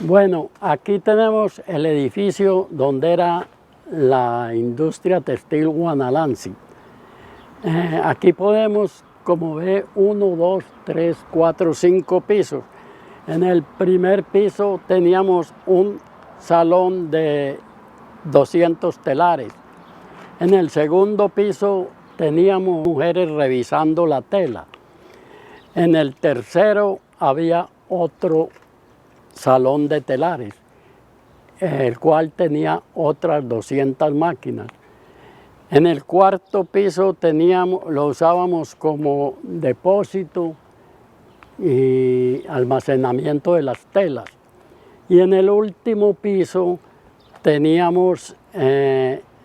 Bueno, aquí tenemos el edificio donde era la industria textil Guanalansi. Aquí podemos, como ve, 1, 2, 3, 4, 5 pisos. En el primer piso teníamos un salón de 200 telares. En el segundo piso teníamos mujeres revisando la tela. En el tercero había otro salón de telares, el cual tenía otras 200 máquinas. En el cuarto piso lo usábamos como depósito y almacenamiento de las telas. Y en el último piso teníamos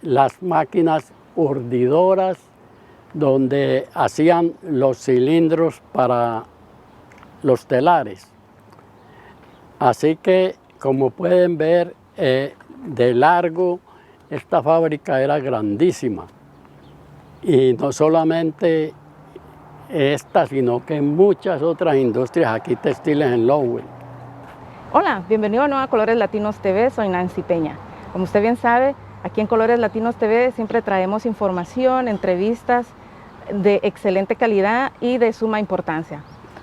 las máquinas urdidoras donde hacían los cilindros para los telares. Así que, como pueden ver, de largo, esta fábrica era grandísima. Y no solamente esta, sino que muchas otras industrias aquí textiles en Lowell. Hola, bienvenido a Colores Latinos TV, soy Nancy Peña. Como usted bien sabe, aquí en Colores Latinos TV siempre traemos información, entrevistas de excelente calidad y de suma importancia.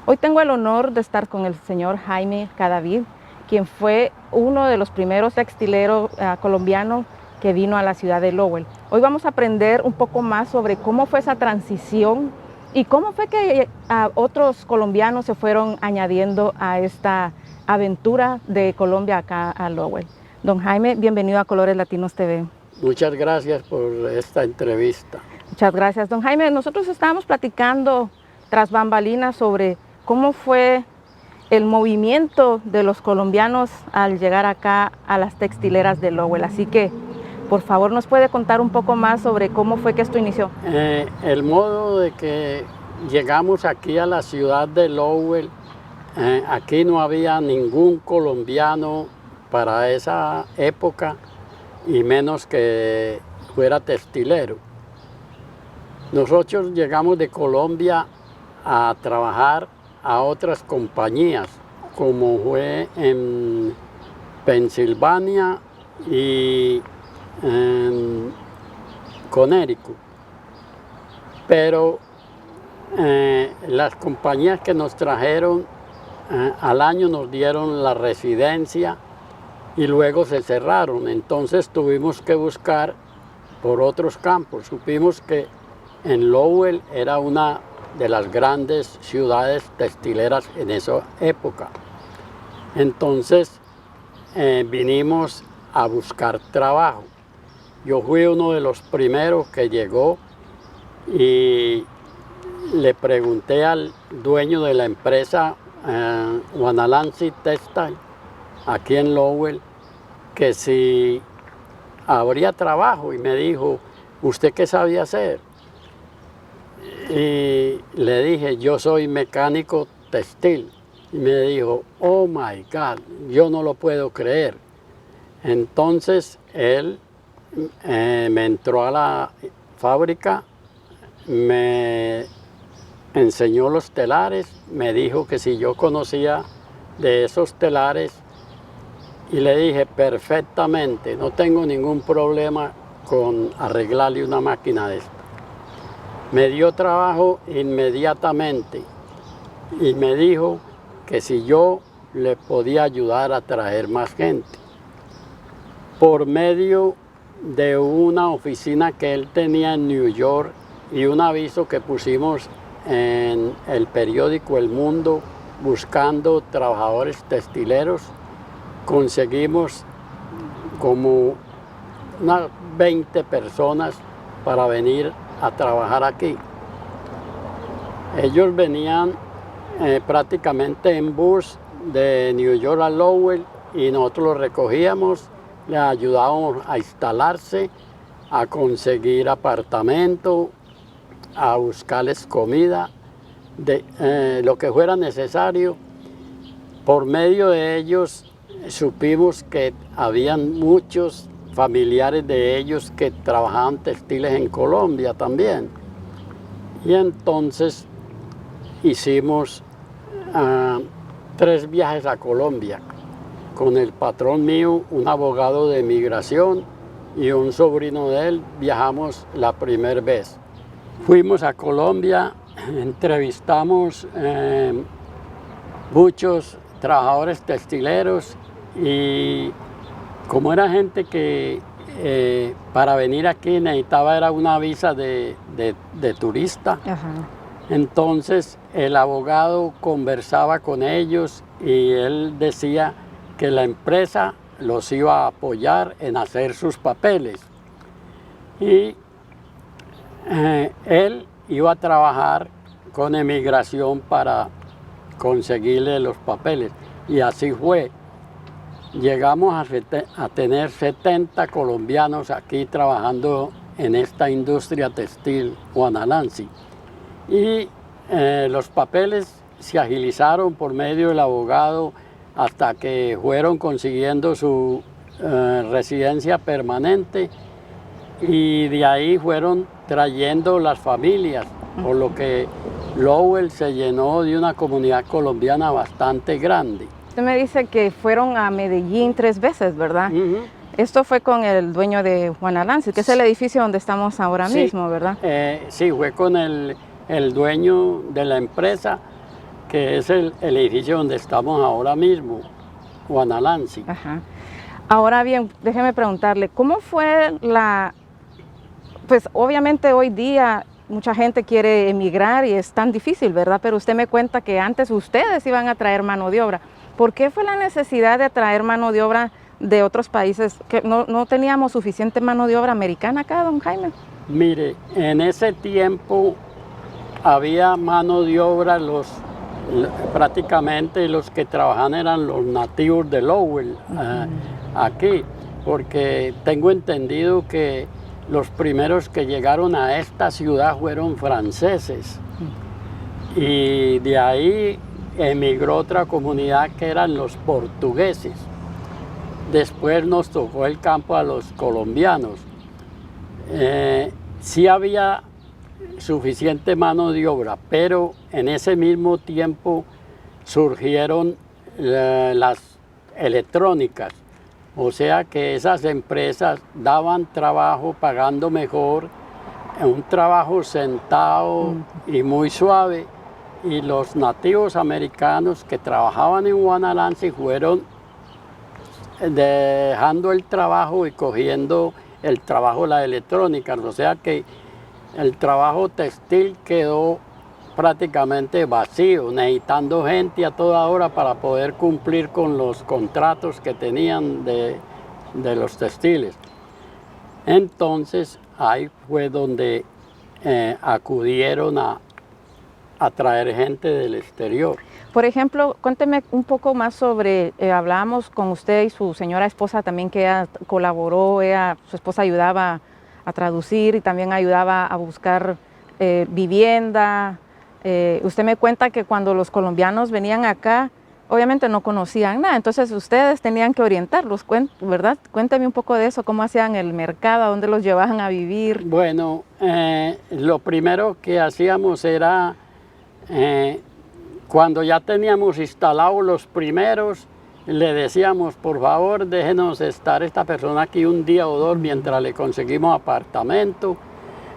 Hoy tengo el honor de estar con el señor Jaime Cadavid, quien fue uno de los primeros textileros colombianos que vino a la ciudad de Lowell. Hoy vamos a aprender un poco más sobre cómo fue esa transición y cómo fue que otros colombianos se fueron añadiendo a esta aventura de Colombia acá a Lowell. Don Jaime, bienvenido a Colores Latinos TV. Muchas gracias por esta entrevista. Muchas gracias, don Jaime. Nosotros estábamos platicando tras bambalinas sobre cómo fue el movimiento de los colombianos al llegar acá a las textileras de Lowell. Así que, por favor, ¿nos puede contar un poco más sobre cómo fue que esto inició? El modo de que llegamos aquí a la ciudad de Lowell, aquí no había ningún colombiano para esa época y menos que fuera textilero. Nosotros llegamos de Colombia a trabajar a otras compañías, como fue en Pensilvania y en Connecticut. Pero las compañías que nos trajeron al año nos dieron la residencia y luego se cerraron. Entonces tuvimos que buscar por otros campos. Supimos que en Lowell era una de las grandes ciudades textileras en esa época. Entonces vinimos a buscar trabajo. Yo fui uno de los primeros que llegó y le pregunté al dueño de la empresa Guanalansi Textile, aquí en Lowell, que si habría trabajo, y me dijo, ¿usted qué sabía hacer? Y le dije, yo soy mecánico textil. Y me dijo, oh my God, yo no lo puedo creer. Entonces él me entró a la fábrica, me enseñó los telares, me dijo que si yo conocía de esos telares, y le dije, perfectamente, no tengo ningún problema con arreglarle una máquina de esta. Me dio trabajo inmediatamente y me dijo que si yo le podía ayudar a traer más gente. Por medio de una oficina que él tenía en New York y un aviso que pusimos en el periódico El Mundo buscando trabajadores textileros, conseguimos como unas 20 personas para venir a trabajar aquí. Ellos venían prácticamente en bus de New York a Lowell y nosotros los recogíamos, les ayudábamos a instalarse, a conseguir apartamento, a buscarles comida, lo que fuera necesario. Por medio de ellos supimos que habían muchos familiares de ellos que trabajaban textiles en Colombia también. Y entonces hicimos 3 viajes a Colombia. con el patrón mío, un abogado de migración y un sobrino de él, viajamos la primera vez. Fuimos a Colombia, entrevistamos muchos trabajadores textileros y como era gente que para venir aquí necesitaba era una visa de turista. Ajá. Entonces el abogado conversaba con ellos y él decía que la empresa los iba a apoyar en hacer sus papeles. Y él iba a trabajar con emigración para conseguirle los papeles. Y así fue. Llegamos a tener 70 colombianos aquí trabajando en esta industria textil Juanalanci. Y los papeles se agilizaron por medio del abogado hasta que fueron consiguiendo su residencia permanente y de ahí fueron trayendo las familias, por lo que Lowell se llenó de una comunidad colombiana bastante grande. Usted me dice que fueron a Medellín 3 veces, ¿verdad? Esto fue con el dueño de Juanalanci, que es el edificio donde estamos ahora mismo, ¿verdad? Sí, fue con el dueño de la empresa, que es el edificio donde estamos ahora mismo, Juanalanci. Ajá. Ahora bien, déjeme preguntarle, ¿cómo fue pues obviamente hoy día mucha gente quiere emigrar y es tan difícil, ¿verdad? Pero usted me cuenta que antes ustedes iban a traer mano de obra. ¿Por qué fue la necesidad de traer mano de obra de otros países? ¿Que no teníamos suficiente mano de obra americana acá, don Jaime? Mire, en ese tiempo había mano de obra, prácticamente los que trabajaban eran los nativos de Lowell, aquí, porque tengo entendido que los primeros que llegaron a esta ciudad fueron franceses y de ahí emigró otra comunidad que eran los portugueses. Después nos tocó el campo a los colombianos. Sí había suficiente mano de obra, pero en ese mismo tiempo surgieron las electrónicas, o sea que esas empresas daban trabajo pagando mejor, un trabajo sentado y muy suave, y los nativos americanos que trabajaban en Juanalanci fueron dejando el trabajo y cogiendo el trabajo de las electrónicas, o sea que el trabajo textil quedó prácticamente vacío, necesitando gente a toda hora para poder cumplir con los contratos que tenían de los textiles. Entonces ahí fue donde acudieron a traer gente del exterior. Por ejemplo, cuénteme un poco más sobre, hablábamos con usted y su señora esposa también, que ella colaboró, su esposa ayudaba a traducir y también ayudaba a buscar vivienda. Usted me cuenta que cuando los colombianos venían acá, obviamente no conocían nada, entonces ustedes tenían que orientarlos, ¿verdad? Cuéntame un poco de eso, cómo hacían el mercado, a dónde los llevaban a vivir. Bueno, lo primero que hacíamos era, cuando ya teníamos instalados los primeros, le decíamos, por favor, déjenos estar esta persona aquí un día o dos mientras le conseguimos apartamento.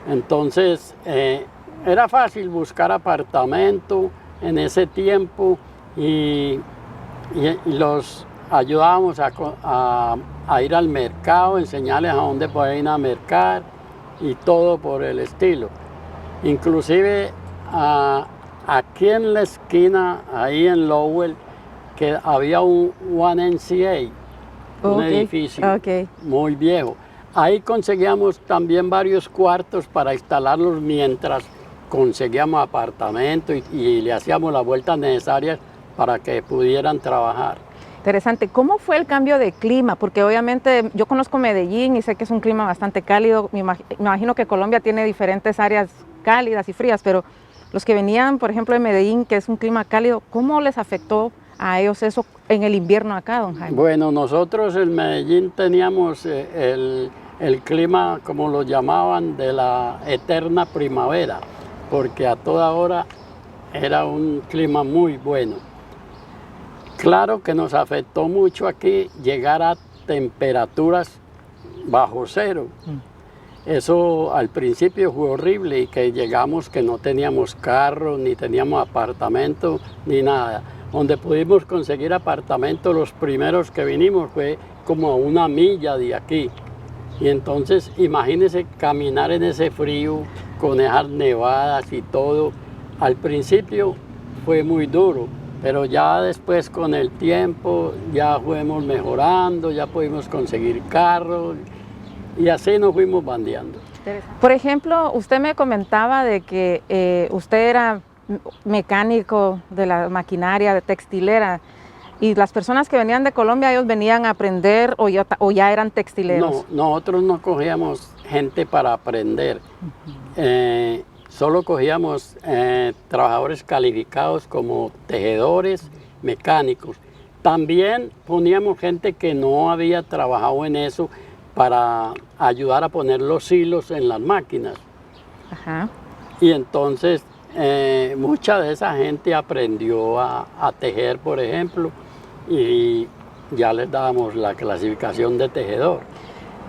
Entonces, era fácil buscar apartamento en ese tiempo y los ayudábamos a ir al mercado, enseñarles a dónde pueden ir a mercar y todo por el estilo. Inclusive aquí en la esquina, ahí en Lowell, que había un YMCA, un edificio muy viejo. Ahí conseguíamos también varios cuartos para instalarlos mientras conseguíamos apartamento y le hacíamos las vueltas necesarias para que pudieran trabajar. Interesante. ¿Cómo fue el cambio de clima? Porque obviamente yo conozco Medellín y sé que es un clima bastante cálido. Me imagino que Colombia tiene diferentes áreas cálidas y frías, pero los que venían, por ejemplo, de Medellín, que es un clima cálido, ¿cómo les afectó a ellos eso en el invierno acá, don Jaime? Bueno, nosotros en Medellín teníamos el clima, como lo llamaban, de la eterna primavera, porque a toda hora era un clima muy bueno. Claro que nos afectó mucho aquí llegar a temperaturas bajo cero. Eso al principio fue horrible y que llegamos que no teníamos carro, ni teníamos apartamento, ni nada. Donde pudimos conseguir apartamento, los primeros que vinimos fue como a 1 milla de aquí. Y entonces imagínense caminar en ese frío, con esas nevadas y todo. Al principio fue muy duro, pero ya después con el tiempo ya fuimos mejorando, ya pudimos conseguir carros y así nos fuimos bandeando. Por ejemplo, usted me comentaba de que usted era mecánico de la maquinaria de textilera y las personas que venían de Colombia, ellos venían a aprender o ya eran textileros. No, nosotros no cogíamos gente para aprender. Solo cogíamos trabajadores calificados como tejedores, mecánicos. También poníamos gente que no había trabajado en eso para ayudar a poner los hilos en las máquinas. Ajá. Y entonces mucha de esa gente aprendió a tejer, por ejemplo, y ya les dábamos la clasificación de tejedor.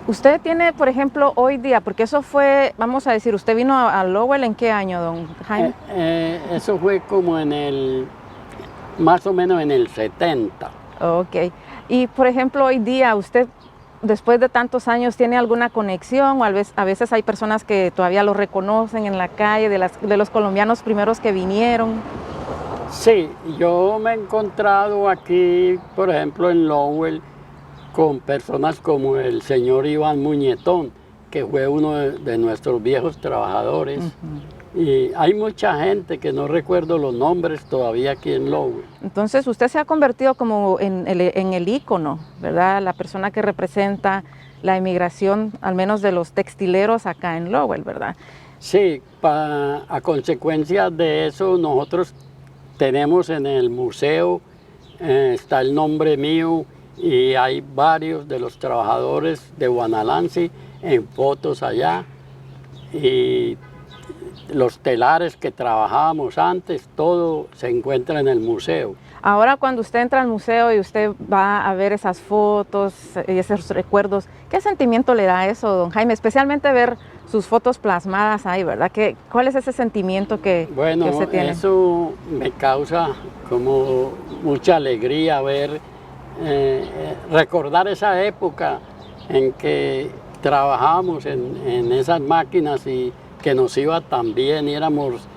Usted tiene, por ejemplo, hoy día, porque eso fue, vamos a decir, ¿usted vino a Lowell en qué año, don Jaime? Eso fue como más o menos en el 70. Ok. Y, por ejemplo, hoy día, ¿usted, después de tantos años, tiene alguna conexión? O a veces hay personas que todavía lo reconocen en la calle, de los colombianos primeros que vinieron. Sí, yo me he encontrado aquí, por ejemplo, en Lowell, con personas como el señor Iván Muñetón, que fue uno de nuestros viejos trabajadores. Y hay mucha gente que no recuerdo los nombres todavía aquí en Lowell. Entonces usted se ha convertido como en el ícono, ¿verdad? La persona que representa la inmigración, al menos de los textileros acá en Lowell, ¿verdad? Sí, a consecuencia de eso nosotros tenemos en el museo, está el nombre mío y hay varios de los trabajadores de Guanalanci en fotos allá. Y los telares que trabajábamos antes, todo se encuentra en el museo. Ahora cuando usted entra al museo y usted va a ver esas fotos y esos recuerdos, ¿qué sentimiento le da eso, don Jaime? Especialmente ver sus fotos plasmadas ahí, ¿verdad? ¿Cuál es ese sentimiento que usted tiene? Eso me causa como mucha alegría ver, recordar esa época en que trabajábamos en esas máquinas y que nos iba tan bien y éramos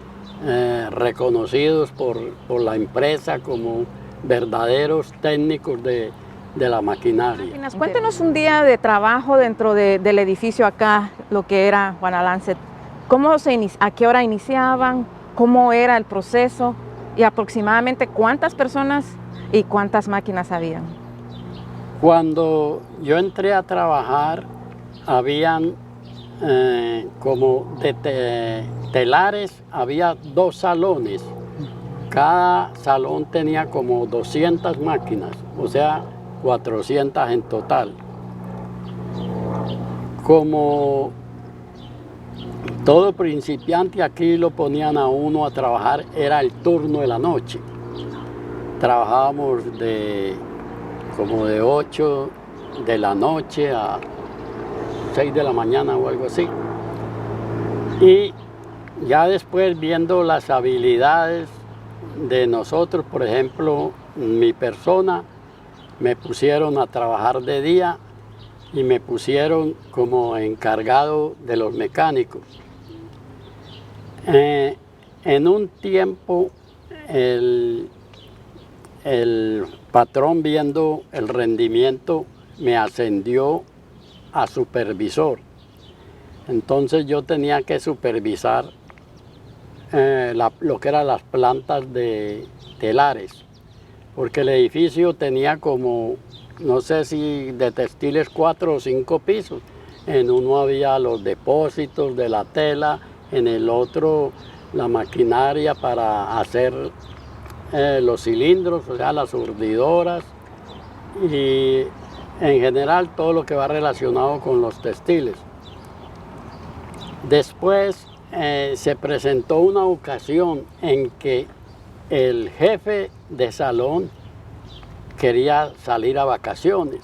reconocidos por la empresa como verdaderos técnicos de la maquinaria. Cuéntenos un día de trabajo dentro del edificio acá, lo que era Guanalanci. ¿A qué hora iniciaban? ¿Cómo era el proceso? Y aproximadamente cuántas personas y cuántas máquinas habían. Cuando yo entré a trabajar, habían como de telares, había 2 salones. Cada salón tenía como 200 máquinas, o sea, 400 en total. Como todo principiante aquí lo ponían a uno a trabajar, era el turno de la noche. Trabajábamos como de 8 de la noche a 6 de la mañana o algo así. Y ya después, viendo las habilidades de nosotros, por ejemplo, mi persona, me pusieron a trabajar de día y me pusieron como encargado de los mecánicos. En un tiempo, el patrón, viendo el rendimiento, me ascendió a supervisor. Entonces yo tenía que supervisar lo que eran las plantas de telares, porque el edificio tenía como, no sé si de textiles 4 o 5 pisos. En uno había los depósitos de la tela, en el otro la maquinaria para hacer los cilindros, o sea, las urdidoras, y en general todo lo que va relacionado con los textiles. Después se presentó una ocasión en que el jefe de salón quería salir a vacaciones.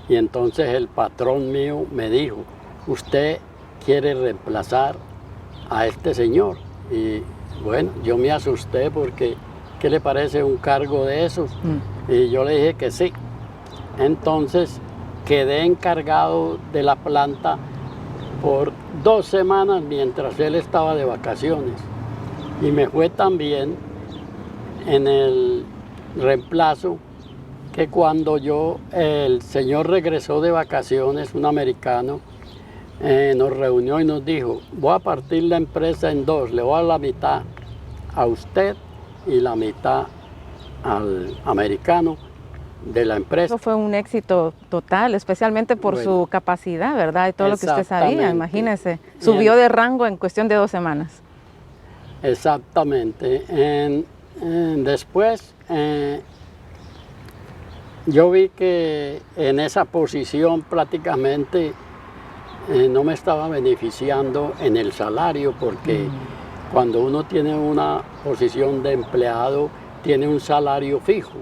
Y entonces el patrón mío me dijo, usted quiere reemplazar a este señor. Y bueno, yo me asusté porque, ¿qué le parece un cargo de esos? Y yo le dije que sí. Entonces quedé encargado de la planta por 2 semanas mientras él estaba de vacaciones. Y me fue tan bien en el reemplazo que cuando el señor regresó de vacaciones, un americano, nos reunió y nos dijo, voy a partir la empresa en 2, le voy a dar la mitad a usted y la mitad al americano de la empresa. Eso fue un éxito total, especialmente por su capacidad, ¿verdad? Y todo lo que usted sabía, imagínese. Subió de rango en cuestión de 2 semanas. Exactamente. Después, yo vi que en esa posición prácticamente no me estaba beneficiando en el salario, porque cuando uno tiene una posición de empleado, tiene un salario fijo.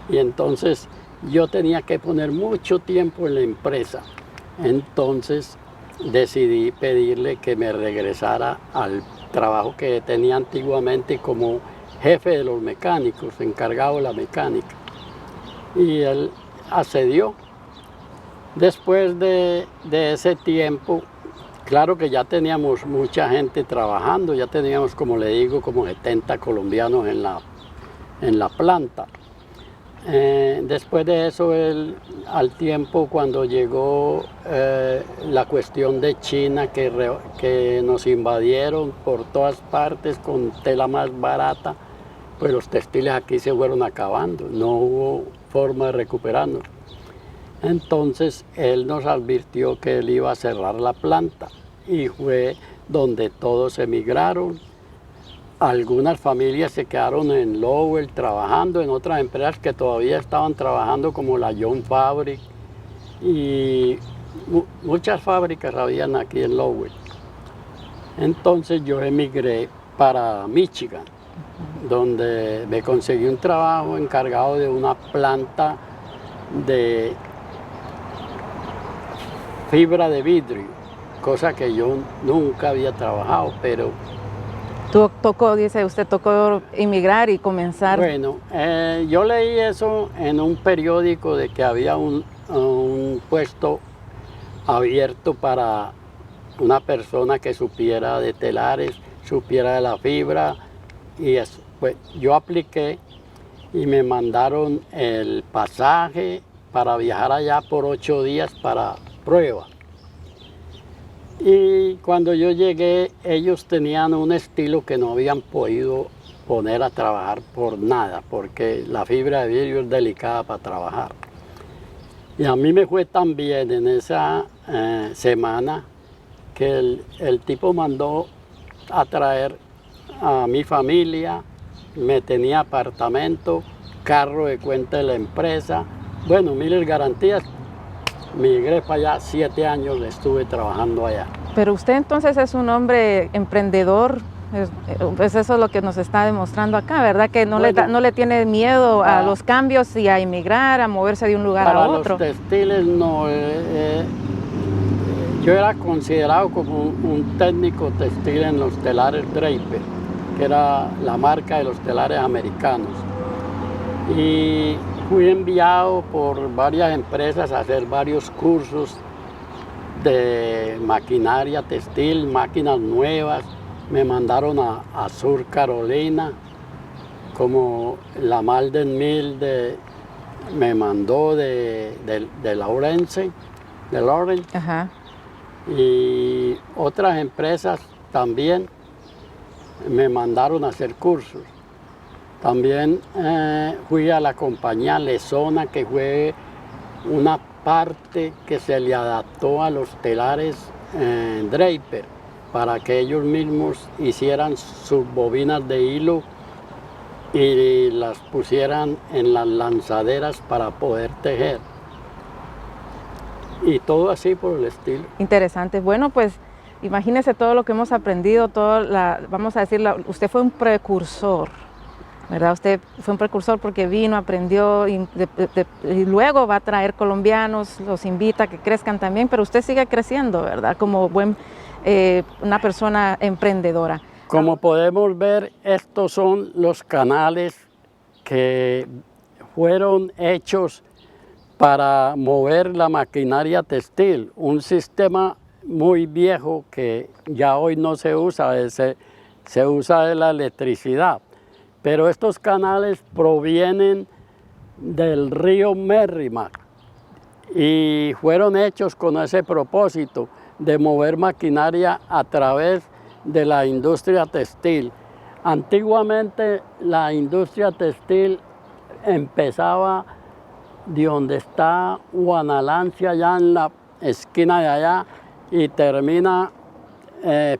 Y entonces yo tenía que poner mucho tiempo en la empresa. Entonces decidí pedirle que me regresara al trabajo que tenía antiguamente como jefe de los mecánicos, encargado de la mecánica. Y él accedió. Después de ese tiempo, claro que ya teníamos mucha gente trabajando, ya teníamos, como le digo, como 70 colombianos en la planta. Después de eso, al tiempo, cuando llegó la cuestión de China, que nos invadieron por todas partes con tela más barata, pues los textiles aquí se fueron acabando, no hubo forma de recuperarnos. Entonces él nos advirtió que él iba a cerrar la planta y fue donde todos emigraron. Algunas familias se quedaron en Lowell trabajando en otras empresas que todavía estaban trabajando, como la John Fabric, y muchas fábricas habían aquí en Lowell. Entonces yo emigré para Michigan, donde me conseguí un trabajo encargado de una planta de fibra de vidrio, cosa que yo nunca había trabajado, pero... Dice usted, tocó emigrar y comenzar. Bueno, yo leí eso en un periódico de que había un puesto abierto para una persona que supiera de telares, supiera de la fibra y eso. Pues yo apliqué y me mandaron el pasaje para viajar allá por 8 días para prueba. Y cuando yo llegué, ellos tenían un estilo que no habían podido poner a trabajar por nada, porque la fibra de vidrio es delicada para trabajar. Y a mí me fue tan bien en esa semana que el tipo mandó a traer a mi familia, me tenía apartamento, carro de cuenta de la empresa, bueno, miles garantías. Migré para allá, 7 años estuve trabajando allá. Pero usted entonces es un hombre emprendedor, pues eso es lo que nos está demostrando acá, ¿verdad? Que no, bueno, no le tiene miedo a los cambios y a emigrar, a moverse de un lugar a otro. Para los textiles no, yo era considerado como un técnico textil en los telares Draper, que era la marca de los telares americanos. Y fui enviado por varias empresas a hacer varios cursos de maquinaria textil, máquinas nuevas. Me mandaron a Sur Carolina, como la Malden Mill me mandó de Lawrence. Ajá. Y otras empresas también me mandaron a hacer cursos. También fui a la compañía Lesona, que fue una parte que se le adaptó a los telares Draper, para que ellos mismos hicieran sus bobinas de hilo y las pusieran en las lanzaderas para poder tejer. Y todo así por el estilo. Interesante. Bueno, pues imagínese todo lo que hemos aprendido, vamos a decir, usted fue un precursor ¿verdad? Usted fue un precursor porque vino, aprendió y luego va a traer colombianos, los invita a que crezcan también, pero usted sigue creciendo, ¿verdad? Como una persona emprendedora. Como podemos ver, estos son los canales que fueron hechos para mover la maquinaria textil, un sistema muy viejo que ya hoy no se usa, se usa de la electricidad. Pero estos canales provienen del río Merrimack y fueron hechos con ese propósito de mover maquinaria a través de la industria textil. Antiguamente la industria textil empezaba de donde está Guanalancia, allá en la esquina de allá, y termina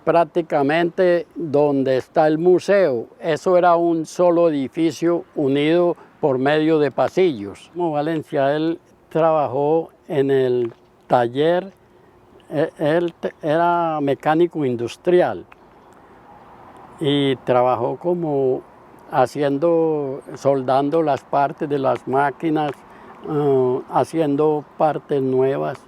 prácticamente donde está el museo. Eso era un solo edificio unido por medio de pasillos. Como Valencia, él trabajó en el taller, él era mecánico industrial y trabajó como soldando las partes de las máquinas, haciendo partes nuevas.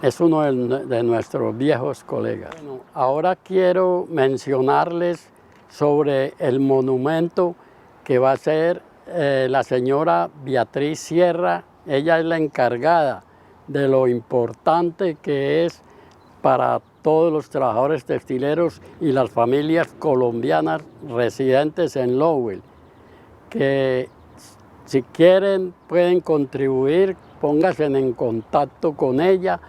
Es uno de nuestros viejos colegas. Bueno, ahora quiero mencionarles sobre el monumento que va a hacer la señora Beatriz Sierra. Ella es la encargada de lo importante que es para todos los trabajadores textileros y las familias colombianas residentes en Lowell, que si quieren pueden contribuir, pónganse en contacto con ella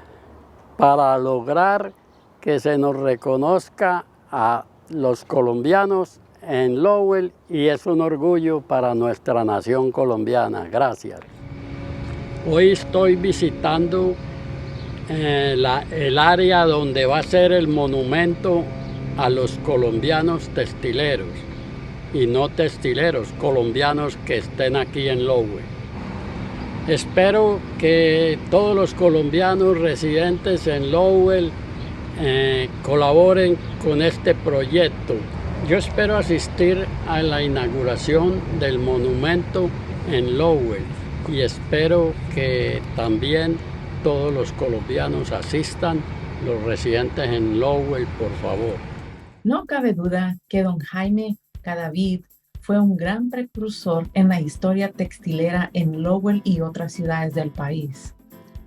para lograr que se nos reconozca a los colombianos en Lowell, y es un orgullo para nuestra nación colombiana. Gracias. Hoy estoy visitando el área donde va a ser el monumento a los colombianos textileros y no textileros, colombianos que estén aquí en Lowell. Espero que todos los colombianos residentes en Lowell colaboren con este proyecto. Yo espero asistir a la inauguración del monumento en Lowell y espero que también todos los colombianos asistan, los residentes en Lowell, por favor. No cabe duda que don Jaime Cadavid fue un gran precursor en la historia textilera en Lowell y otras ciudades del país.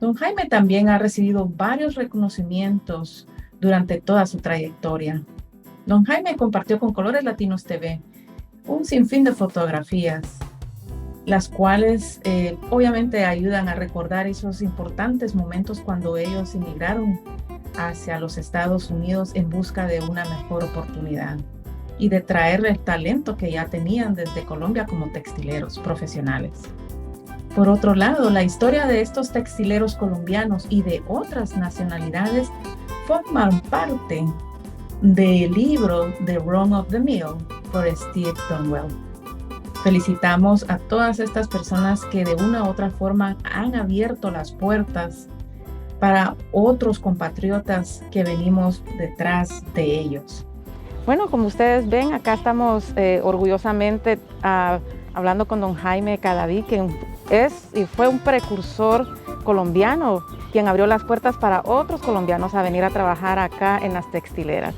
Don Jaime también ha recibido varios reconocimientos durante toda su trayectoria. Don Jaime compartió con Colores Latinos TV un sinfín de fotografías, las cuales obviamente ayudan a recordar esos importantes momentos cuando ellos emigraron hacia los Estados Unidos en busca de una mejor oportunidad y de traer el talento que ya tenían desde Colombia como textileros profesionales. Por otro lado, la historia de estos textileros colombianos y de otras nacionalidades forman parte del libro The Run of the Mill por Steve Dunwell. Felicitamos a todas estas personas que de una u otra forma han abierto las puertas para otros compatriotas que venimos detrás de ellos. Bueno, como ustedes ven, acá estamos orgullosamente hablando con don Jaime Cadavid, quien es y fue un precursor colombiano, quien abrió las puertas para otros colombianos a venir a trabajar acá en las textileras.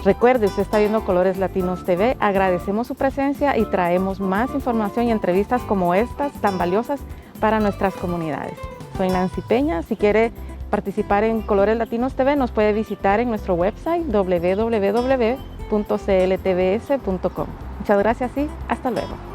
Recuerde, usted está viendo Colores Latinos TV, agradecemos su presencia y traemos más información y entrevistas como estas tan valiosas para nuestras comunidades. Soy Nancy Peña. Si quiere participar en Colores Latinos TV, nos puede visitar en nuestro website www.cltvs.com. Muchas gracias y hasta luego.